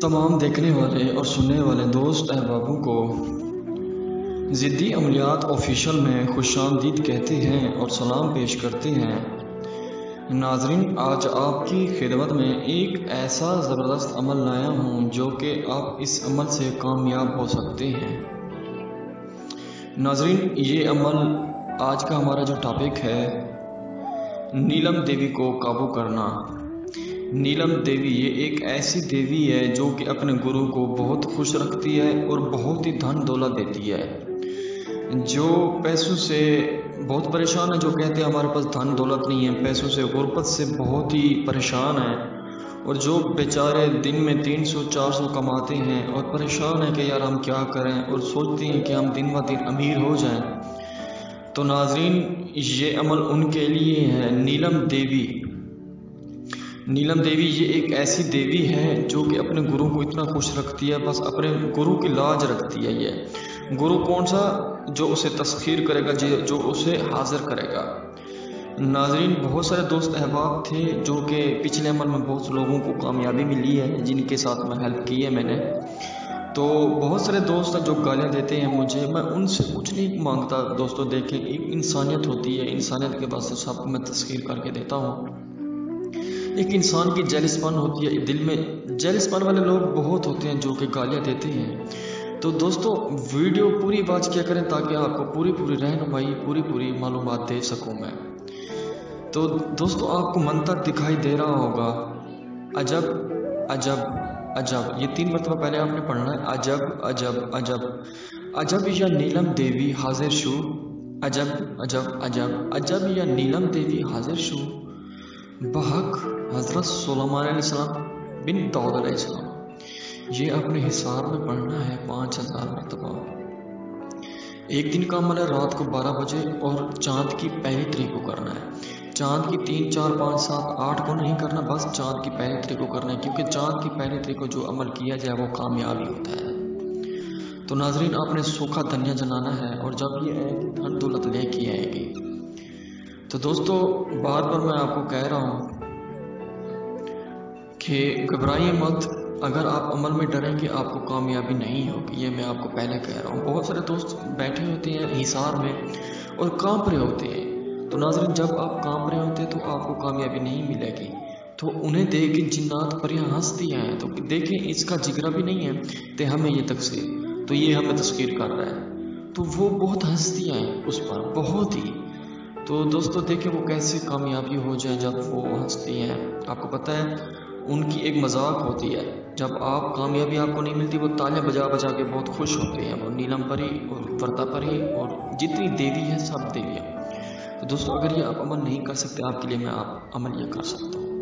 तमाम देखने वाले और सुनने वाले दोस्त अहबाबों को ज़िद्दी अमलियात ऑफिशियल में खुशामदीद कहते हैं और सलाम पेश करते हैं। नाजरीन, आज आपकी खिदमत में एक ऐसा ज़बरदस्त अमल लाया हूँ जो कि आप इस अमल से कामयाब हो सकते हैं। नाजरीन, ये अमल आज का हमारा जो टॉपिक है, नीलम देवी को काबू करना। नीलम देवी ये एक ऐसी देवी है जो कि अपने गुरु को बहुत खुश रखती है और बहुत ही धन दौलत देती है। जो पैसों से बहुत परेशान है, जो कहते हैं हमारे पास धन दौलत नहीं है, पैसों से गुर्बत से बहुत ही परेशान है, और जो बेचारे दिन में 300-400 कमाते हैं और परेशान है कि यार हम क्या करें, और सोचते हैं कि हम दिन ब दिन अमीर हो जाएं। तो नाजरीन, ये अमल उनके लिए है। नीलम देवी ये एक ऐसी देवी है जो कि अपने गुरु को इतना खुश रखती है, बस अपने गुरु की लाज रखती है। ये गुरु कौन सा? जो उसे तस्खीर करेगा, जो उसे हाजिर करेगा। नाजरीन, बहुत सारे दोस्त अहबाब थे जो कि पिछले अमल में बहुत लोगों को कामयाबी मिली है, जिनके साथ में हेल्प की है मैंने। तो बहुत सारे दोस्त जो गालियाँ देते हैं मुझे, मैं उनसे कुछ नहीं मांगता। दोस्तों देखें, एक इंसानियत होती है, इंसानियत के वास्ते सबको मैं तस्खीर करके देता हूँ। एक इंसान की जेलसपन होती है, दिल में जेलसपन वाले लोग बहुत होते हैं जो कि गालियाँ देते हैं। तो दोस्तों, वीडियो पूरी वॉच किया करें ताकि आपको पूरी रहनुमाई, पूरी मालूमात दे सकूं मैं। तो दोस्तों, आपको मंतर दिखाई दे रहा होगा, अजब अजब अजब, ये 3 मरतबा पहले आपने पढ़ना है। अजब अजब अजब अजब या नीलम देवी हाजिर शू, अजब अजब अजब अजब या नीलम देवी हाजिर शू, बहक हज़रत सुलेमान अलैहिस्सलाम बिन दाऊद अलैहिस्सलाम। ये अपने हिसाब में पढ़ना है 5000 मरतबा। एक दिन का अमल है, रात को 12 बजे और चाँद की पहली तारीख को करना है। चाँद की 3, 4, 5, 7, 8 को नहीं करना, बस चाँद की पहली तारीख को करना है, क्योंकि चाँद की पहली तारीख को जो अमल किया जाए वो कामयाबी होता है। तो नाजरीन, आपने सूखा धनिया जलाना है, और जब ये आएगी धन दौलत लेके आएगी। तो दोस्तों, बार बार मैं आपको कह रहा हूँ कि घबराइए मत। अगर आप अमल में डरेंगे आपको कामयाबी नहीं होगी, ये मैं आपको पहले कह रहा हूँ। बहुत सारे दोस्त बैठे होते हैं हिसार में और कांप रहे होते हैं। तो नाज़रीन, जब आप कांप रहे होते हैं तो आपको कामयाबी नहीं मिलेगी। तो उन्हें देख के जिन्नात परियां हंसती हैं। तो देखें, इसका जिगरा भी नहीं है तो हमें ये तस्खीर, तो ये हमें तस्खीर कर रहा है, तो वो बहुत हंसती हैं उस पर, बहुत ही। तो दोस्तों देखें वो कैसे कामयाबी हो जाए जब वो हंसती हैं। आपको पता है उनकी एक मजाक होती है, जब आप कामयाबी आपको नहीं मिलती वो तालियां बजा बजा के बहुत खुश होते हैं। वो नीलम परी और वर्ता परी और जितनी देवी है सब देवी है। तो दोस्तों, अगर ये आप अमल नहीं कर सकते, आपके लिए मैं आप अमल ये कर सकता हूँ।